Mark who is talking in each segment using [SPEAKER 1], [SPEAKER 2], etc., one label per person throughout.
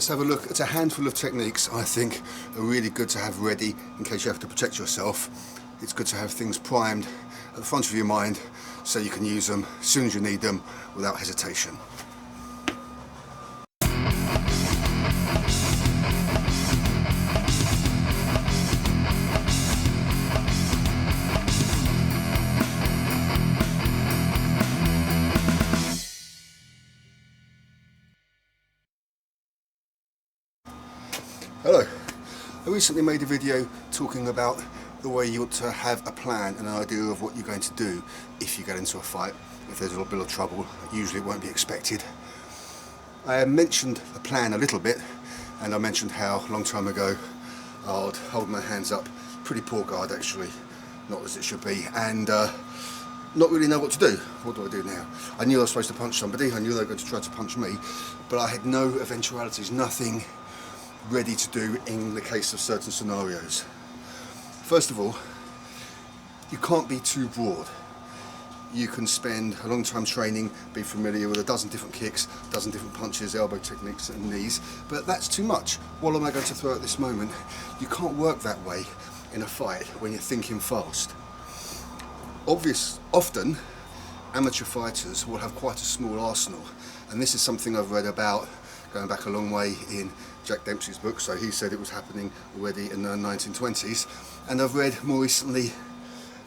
[SPEAKER 1] let's have a look at a handful of techniques I think are really good to have ready in case you have to protect yourself. It's good to have things primed at the front of your mind so you can use them as soon as you need them without hesitation. Hello, I recently made a video talking about the way you ought to have a plan and an idea of what you're going to do if you get into a fight. If there's a little bit of trouble, usually it won't be expected. I mentioned a plan a little bit, and I mentioned how a long time ago I'd hold my hands up, pretty poor guard actually, not as it should be, and not really know what to do. What do I do now? I knew I was supposed to punch somebody, I knew they were going to try to punch me, but I had no eventualities, nothing ready to do in the case of certain scenarios. First of all, you can't be too broad. You can spend a long time training, be familiar with a dozen different kicks, a dozen different punches, elbow techniques and knees, but that's too much. What am I going to throw at this moment? You can't work that way in a fight when you're thinking fast. Often, amateur fighters will have quite a small arsenal, and this is something I've read about going back a long way in Jack Dempsey's book, so he said it was happening already in the 1920s, and I've read more recently,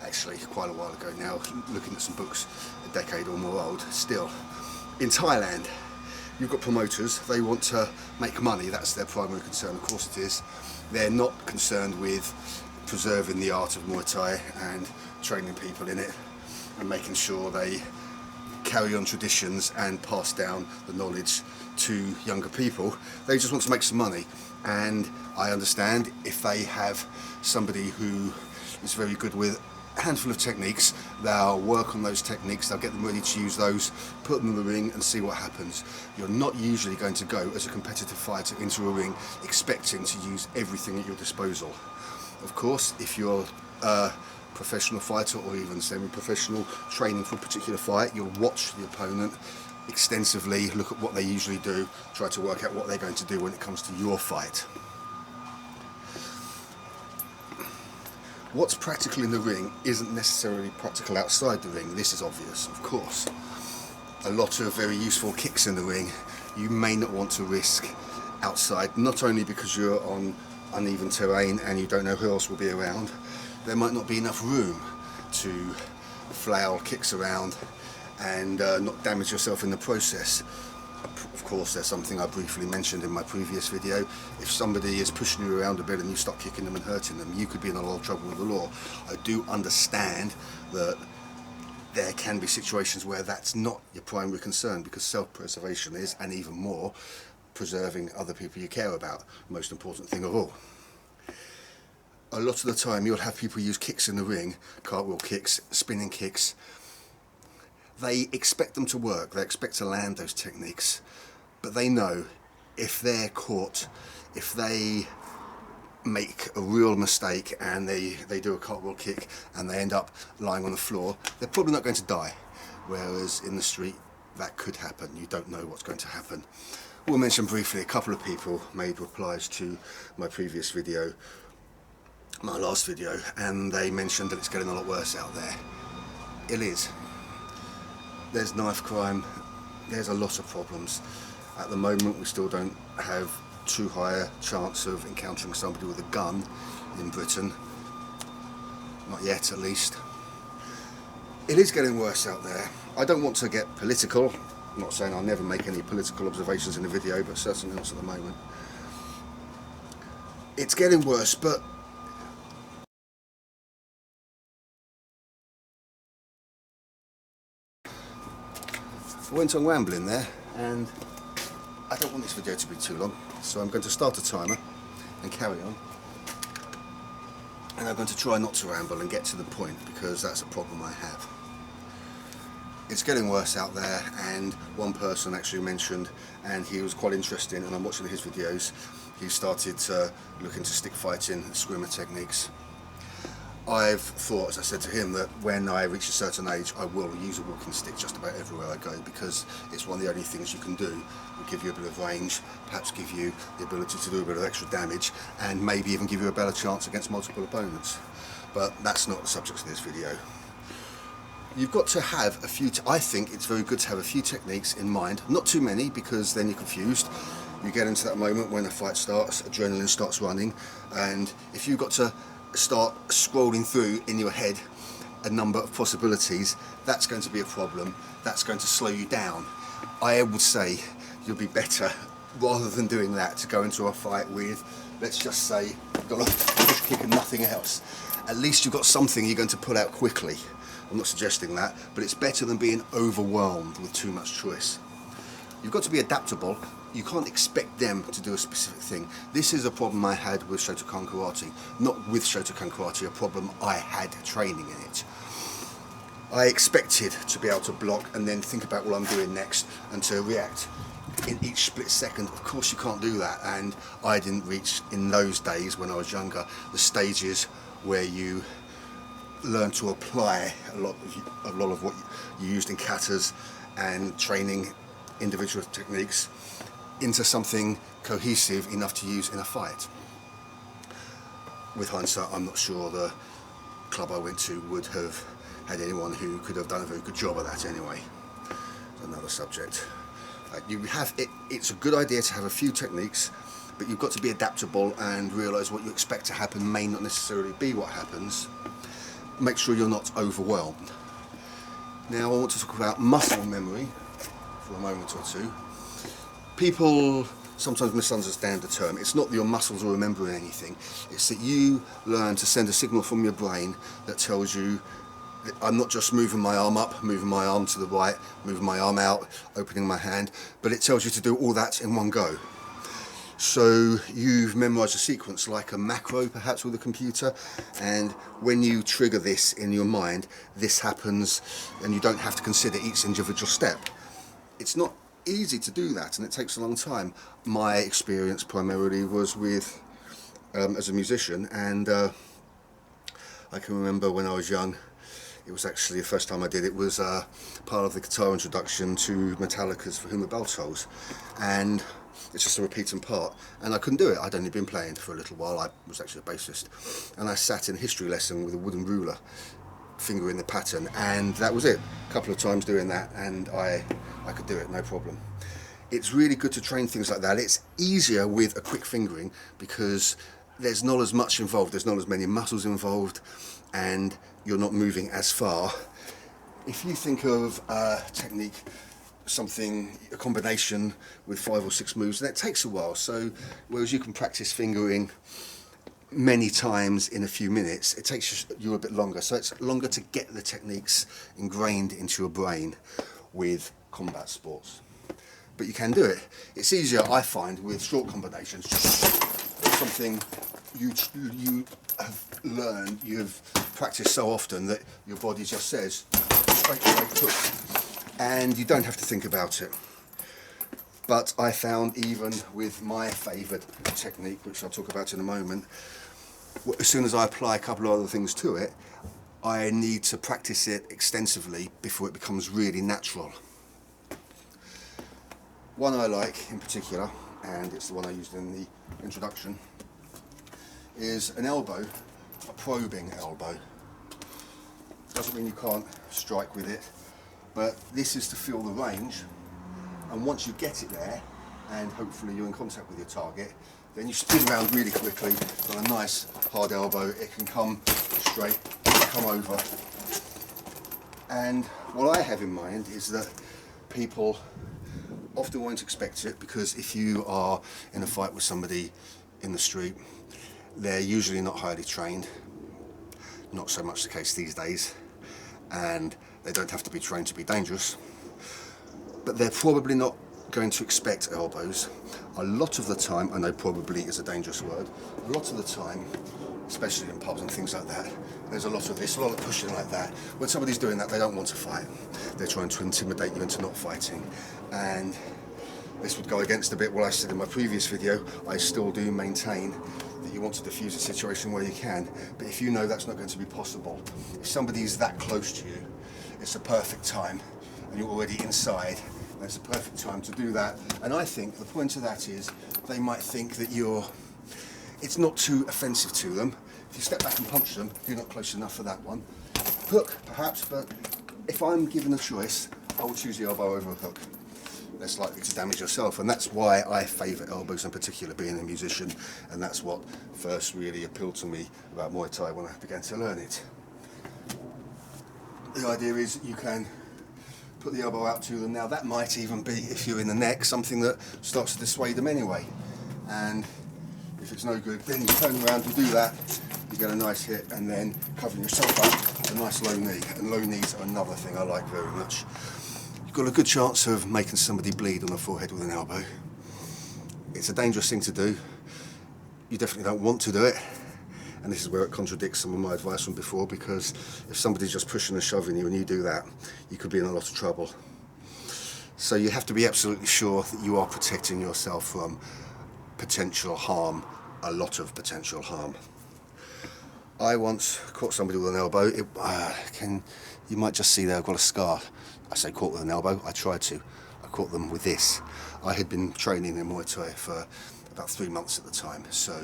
[SPEAKER 1] actually quite a while ago now, looking at some books a decade or more old, still, in Thailand you've got promoters, they want to make money, that's their primary concern, of course it is. They're not concerned with preserving the art of Muay Thai and training people in it and making sure they carry on traditions and pass down the knowledge to younger people. They just want to make some money, and I understand if they have somebody who is very good with a handful of techniques, they'll work on those techniques, they'll get them ready to use those, put them in the ring and see what happens. You're not usually going to go as a competitive fighter into a ring expecting to use everything at your disposal. Of course, if you're a professional fighter or even semi-professional training for a particular fight, you'll watch the opponent extensively, look at what they usually do, try to work out what they're going to do when it comes to your fight. What's practical in the ring isn't necessarily practical outside the ring. This is obvious, of course. A lot of very useful kicks in the ring you may not want to risk outside, not only because you're on uneven terrain and you don't know who else will be around, there might not be enough room to flail kicks around and not damage yourself in the process. Of course, there's something I briefly mentioned in my previous video. If somebody is pushing you around a bit and you start kicking them and hurting them, you could be in a lot of trouble with the law. I do understand that there can be situations where that's not your primary concern, because self-preservation is, and even more, preserving other people you care about, most important thing of all. A lot of the time you'll have people use kicks in the ring, cartwheel kicks, spinning kicks. They expect them to work, they expect to land those techniques, but they know if they're caught, if they make a real mistake and they do a cartwheel kick and they end up lying on the floor, they're probably not going to die. Whereas in the street, that could happen. You don't know what's going to happen. We'll mention briefly, a couple of people made replies to my previous video, my last video, and they mentioned that it's getting a lot worse out there. It is. There's knife crime, there's a lot of problems. At the moment we still don't have too high a chance of encountering somebody with a gun in Britain. Not yet, at least. It is getting worse out there. I don't want to get political. I'm not saying I'll never make any political observations in a video, but certainly not at the moment. It's getting worse, but I went on rambling there, and I don't want this video to be too long, so I'm going to start a timer and carry on. And I'm going to try not to ramble and get to the point, because that's a problem I have. It's getting worse out there, and one person actually mentioned, and he was quite interesting, and I'm watching his videos, he started to look into stick fighting and scrimmer techniques. I've thought, as I said to him, that when I reach a certain age I will use a walking stick just about everywhere I go, because it's one of the only things you can do. It'll give you a bit of range, perhaps give you the ability to do a bit of extra damage, and maybe even give you a better chance against multiple opponents. But that's not the subject of this video. You've got to have a few, I think it's very good to have a few techniques in mind, not too many, because then you're confused. You get into that moment when a fight starts, adrenaline starts running, and if you've got to start scrolling through in your head a number of possibilities, that's going to be a problem. That's going to slow you down. I would say you'll be better, rather than doing that, to go into a fight with, let's just say, you've got a push kick and nothing else. At least you've got something you're going to pull out quickly. I'm not suggesting that, but it's better than being overwhelmed with too much choice. You've got to be adaptable. You can't expect them to do a specific thing. This is a problem I had with Shotokan Karate. Not with Shotokan Karate, a problem I had training in it. I expected to be able to block and then think about what I'm doing next and to react in each split second. Of course you can't do that, and I didn't reach, in those days when I was younger, the stages where you learn to apply a lot of what you used in katas and training individual techniques into something cohesive enough to use in a fight. With hindsight, I'm not sure the club I went to would have had anyone who could have done a very good job of that anyway. It's another subject. It's a good idea to have a few techniques, but you've got to be adaptable and realise what you expect to happen may not necessarily be what happens. Make sure you're not overwhelmed. Now I want to talk about muscle memory for a moment or two. People sometimes misunderstand the term. It's not that your muscles are remembering anything, it's that you learn to send a signal from your brain that tells you that I'm not just moving my arm up, moving my arm to the right, moving my arm out, opening my hand, but it tells you to do all that in one go. So you've memorised a sequence like a macro perhaps with a computer, and when you trigger this in your mind, this happens and you don't have to consider each individual step. It's not easy to do that, and it takes a long time. My experience primarily was with as a musician, and I can remember when I was young, it was actually the first time I did it was part of the guitar introduction to Metallica's For Whom the Bell Tolls, and it's just a repeating part, and I couldn't do it. I'd only been playing for a little while. I was actually a bassist, and I sat in a history lesson with a wooden ruler, fingering the pattern, and that was it. A couple of times doing that, and I could do it, no problem. It's really good to train things like that. It's easier with a quick fingering because there's not as much involved, there's not as many muscles involved, and you're not moving as far. If you think of a technique, a combination with 5 or 6 moves, that takes a while. So whereas you can practice fingering many times in a few minutes, it takes you a bit longer. So it's longer to get the techniques ingrained into your brain with combat sports. But you can do it. It's easier, I find, with short combinations. Something you have learned, you've practiced so often that your body just says straight hook, and you don't have to think about it. But I found, even with my favoured technique, which I'll talk about in a moment, as soon as I apply a couple of other things to it, I need to practice it extensively before it becomes really natural. One I like in particular, and it's the one I used in the introduction, is an elbow, a probing elbow. Doesn't mean you can't strike with it, but this is to feel the range, and once you get it there, and hopefully you're in contact with your target, then you spin around really quickly. Got a nice hard elbow, it can come straight, it can come over. And what I have in mind is that people often won't expect it, because if you are in a fight with somebody in the street, they're usually not highly trained, not so much the case these days, and they don't have to be trained to be dangerous, but they're probably not going to expect elbows. A lot of the time, I know probably is a dangerous word, a lot of the time, especially in pubs and things like that, there's a lot of this, a lot of pushing like that. When somebody's doing that, they don't want to fight. They're trying to intimidate you into not fighting. And this would go against a bit what I said in my previous video. I still do maintain that you want to diffuse a situation where you can, but if you know that's not going to be possible, if somebody's that close to you, it's a perfect time, and you're already inside, and it's a perfect time to do that. And I think the point of that is they might think that it's not too offensive to them. If you step back and punch them, you're not close enough for that one. Hook, perhaps, but if I'm given a choice, I will choose the elbow over a hook. Less likely to damage yourself, and that's why I favour elbows in particular, being a musician, and that's what first really appealed to me about Muay Thai when I began to learn it. The idea is you can put the elbow out to them. Now that might even be, if you're in the neck, something that starts to dissuade them anyway, and if it's no good, then you turn around and do that, you get a nice hit, and then covering yourself up, a nice low knee. And low knees are another thing I like very much. You've got a good chance of making somebody bleed on the forehead with an elbow. It's a dangerous thing to do. You definitely don't want to do it, and this is where it contradicts some of my advice from before, because if somebody's just pushing and shoving you and you do that, you could be in a lot of trouble. So you have to be absolutely sure that you are protecting yourself from potential harm, a lot of potential harm. I once caught somebody with an elbow. You might just see there I've got a scar. I say caught with an elbow, I tried to. I caught them with this. I had been training in Muay Thai for about 3 months at the time, so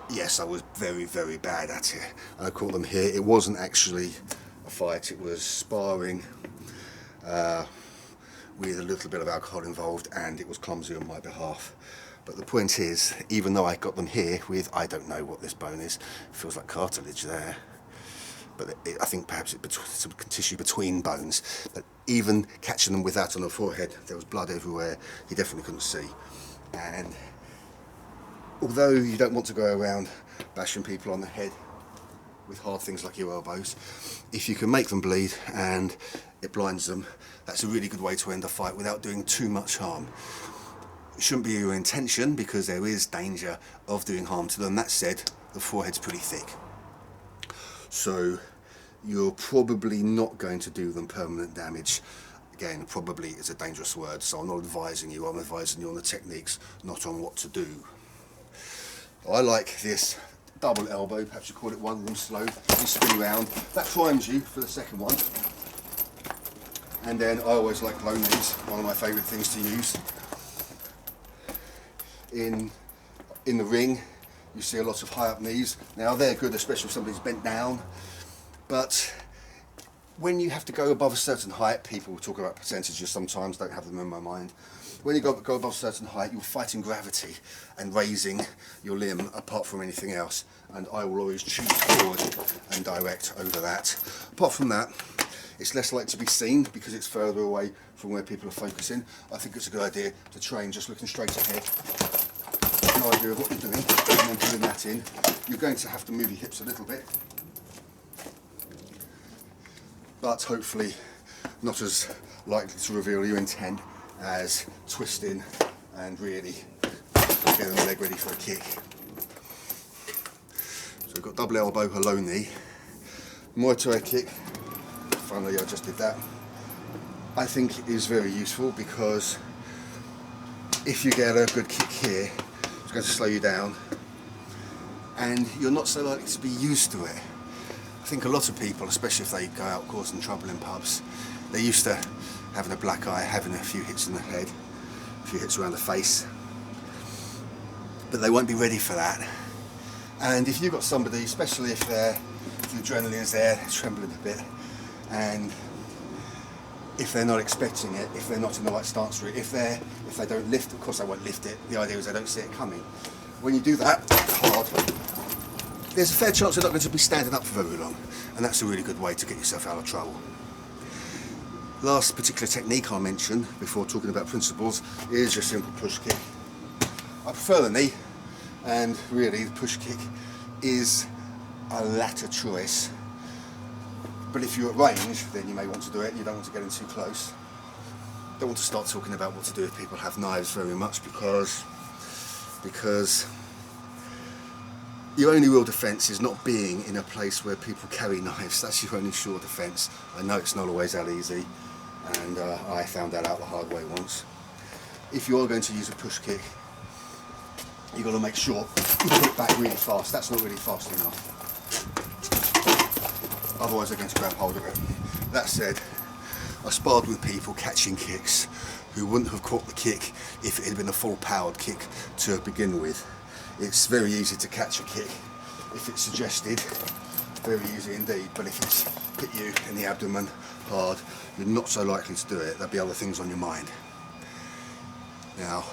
[SPEAKER 1] yes, I was very, very bad at it. And I caught them here. It wasn't actually a fight, it was sparring with a little bit of alcohol involved, and it was clumsy on my behalf. But the point is, even though I got them here with, I don't know what this bone is, it feels like cartilage there, but I think perhaps it's some tissue between bones, but even catching them with that on the forehead, there was blood everywhere, he definitely couldn't see. And although you don't want to go around bashing people on the head with hard things like your elbows, if you can make them bleed and it blinds them, that's a really good way to end a fight without doing too much harm. It shouldn't be your intention, because there is danger of doing harm to them. That said, the forehead's pretty thick, so you're probably not going to do them permanent damage. Again, probably is a dangerous word, so I'm not advising you, I'm advising you on the techniques, not on what to do. I like this double elbow, perhaps you call it one of them slow, you spin around, that primes you for the second one. And then I always like low knees, one of my favourite things to use. In the ring, you see a lot of high up knees. Now they're good, especially if somebody's bent down, but when you have to go above a certain height, people talk about percentages sometimes, don't have them in my mind. When you go above a certain height, you're fighting gravity and raising your limb apart from anything else, and I will always choose forward and direct over that. Apart from that, it's less likely to be seen because it's further away from where people are focusing. I think it's a good idea to train just looking straight ahead. No idea of what you're doing, and then putting that in. You're going to have to move your hips a little bit, but hopefully not as likely to reveal your intent as twisting and really getting the leg ready for a kick. So we've got double elbow, a low knee, Muay Thai kick. Finally, I just did that. I think it is very useful because if you get a good kick here, it's going to slow you down, and you're not so likely to be used to it. I think a lot of people, especially if they go out causing trouble in pubs, they're used to having a black eye, having a few hits in the head, a few hits around the face, but they won't be ready for that. And if you've got somebody, especially if the adrenaline's there, they're trembling a bit, and if they're not expecting it, if they're not in the right stance for it, if they don't lift, of course they won't lift it, the idea is they don't see it coming. When you do that hard, there's a fair chance they're not going to be standing up for very long, and that's a really good way to get yourself out of trouble. Last particular technique I'll mention before talking about principles is your simple push kick. I prefer the knee, and really the push kick is a latter choice. But if you're at range, then you may want to do it. You don't want to get in too close. Don't want to start talking about what to do if people have knives very much, because your only real defence is not being in a place where people carry knives. That's your only sure defence. I know it's not always that easy, and I found that out the hard way once. If you're going to use a push kick, you've got to make sure you put it back really fast. That's not really fast enough. Otherwise they're going to grab hold of it. That said, I sparred with people catching kicks who wouldn't have caught the kick if it had been a full powered kick to begin with. It's very easy to catch a kick if it's suggested, very easy indeed, but if it's hit you in the abdomen hard, you're not so likely to do it. There'll be other things on your mind. Now,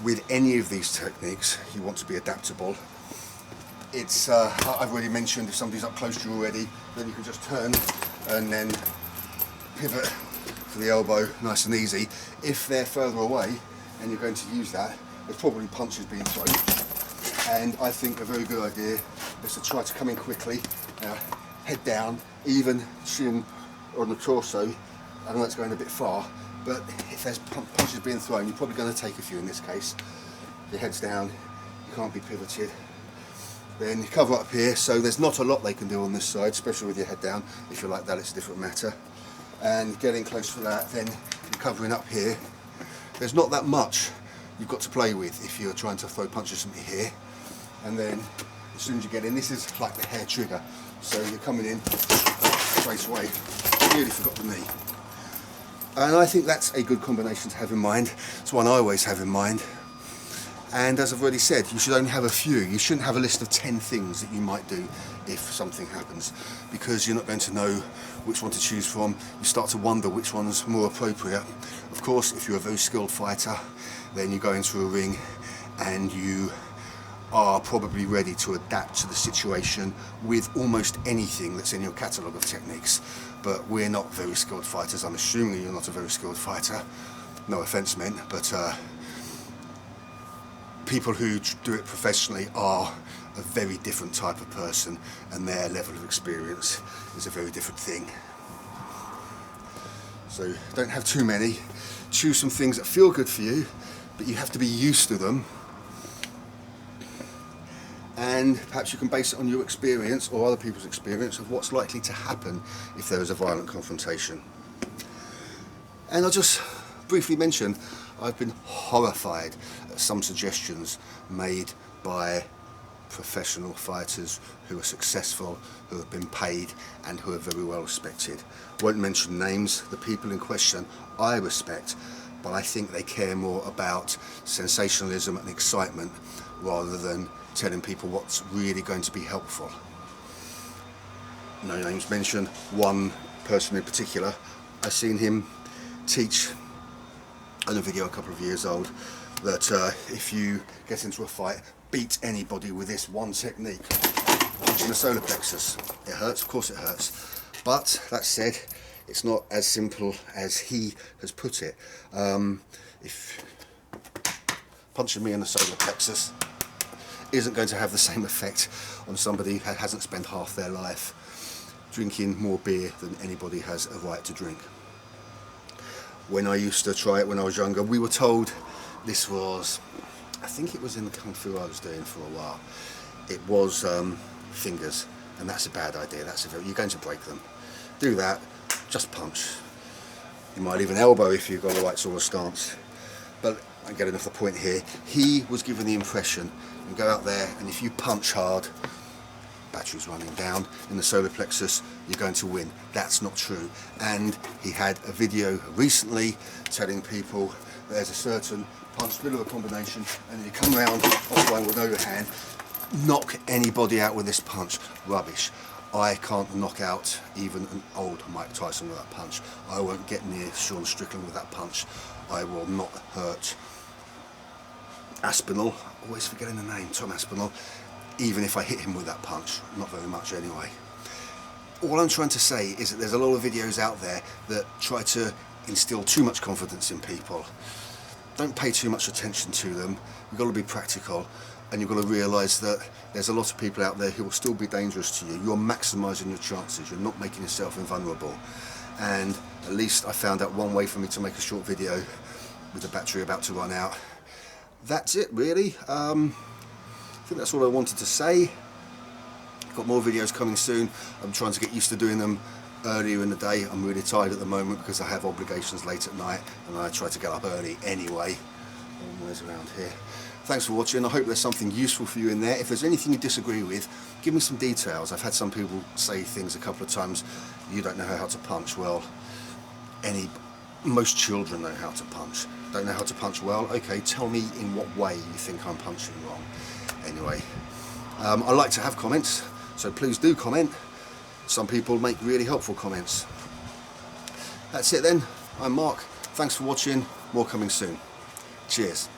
[SPEAKER 1] with any of these techniques, you want to be adaptable. It's, I've already mentioned, if somebody's up close to you already, then you can just turn and then pivot for the elbow, nice and easy. If they're further away and you're going to use that, there's probably punches being thrown. And I think a very good idea is to try to come in quickly, head down, even chin on the torso. I know it's going a bit far, but if there's punches being thrown, you're probably going to take a few in this case. Your head's down, you can't be pivoted. Then you cover up here, so there's not a lot they can do on this side, especially with your head down. If you're like that, it's a different matter. And getting close to that, then you're covering up here. There's not that much you've got to play with if you're trying to throw punches from here. And then as soon as you get in, this is like the hair trigger, so you're coming in straight away. Really forgot the knee. And I think that's a good combination to have in mind. It's one I always have in mind. And as I've already said, you should only have a few. You shouldn't have a list of 10 things that you might do if something happens, because you're not going to know which one to choose from. You start to wonder which one's more appropriate. Of course, if you're a very skilled fighter, then you go into a ring and you are probably ready to adapt to the situation with almost anything that's in your catalogue of techniques. But we're not very skilled fighters. I'm assuming you're not a very skilled fighter. No offence meant, but people who do it professionally are a very different type of person, and their level of experience is a very different thing. So don't have too many. Choose some things that feel good for you, but you have to be used to them. And perhaps you can base it on your experience or other people's experience of what's likely to happen if there is a violent confrontation. And I'll just briefly mention, I've been horrified at some suggestions made by professional fighters who are successful, who have been paid and who are very well respected. Won't mention names. The people in question I respect, but I think they care more about sensationalism and excitement rather than telling people what's really going to be helpful. No names mentioned. One person in particular, I've seen him teach on a video a couple of years old that if you get into a fight, beat anybody with this one technique, punching the solar plexus. It hurts, of course it hurts, but that said, it's not as simple as he has put it. If punching me in the solar plexus isn't going to have the same effect on somebody who hasn't spent half their life drinking more beer than anybody has a right to drink. When I used to try it when I was younger, we were told this was, I think it was in the Kung Fu I was doing for a while, it was fingers, and that's a bad idea. You're going to break them. Do that, just punch. You might even elbow if you've got the right sort of stance. But I'm getting off the point here. He was given the impression, and go out there, and if you punch hard, battery's running down in the solar plexus, you're going to win. That's not true. And he had a video recently telling people there's a certain punch, middle of a combination, and then you come around offline with no hand, knock anybody out with this punch. Rubbish. I can't knock out even an old Mike Tyson with that punch. I won't get near Sean Strickland with that punch. I will not hurt Aspinall, always forgetting the name, Tom Aspinall, even if I hit him with that punch. Not very much anyway. All I'm trying to say is that there's a lot of videos out there that try to instill too much confidence in people. Don't pay too much attention to them. You've got to be practical, and you've got to realise that there's a lot of people out there who will still be dangerous to you. You're maximising your chances. You're not making yourself invulnerable. And at least I found out one way for me to make a short video with the battery about to run out. That's it really. I think that's all I wanted to say. Got more videos coming soon. I'm trying to get used to doing them earlier in the day. I'm really tired at the moment because I have obligations late at night, and I try to get up early anyway. All noise around here. Thanks for watching. I hope there's something useful for you in there. If there's anything you disagree with, give me some details. I've had some people say things a couple of times, you don't know how to punch. Well, most children know how to punch. Don't know how to punch well? Okay, tell me in what way you think I'm punching wrong. Anyway, I like to have comments, so please do comment. Some people make really helpful comments. That's it then. I'm Mark. Thanks for watching. More coming soon. Cheers.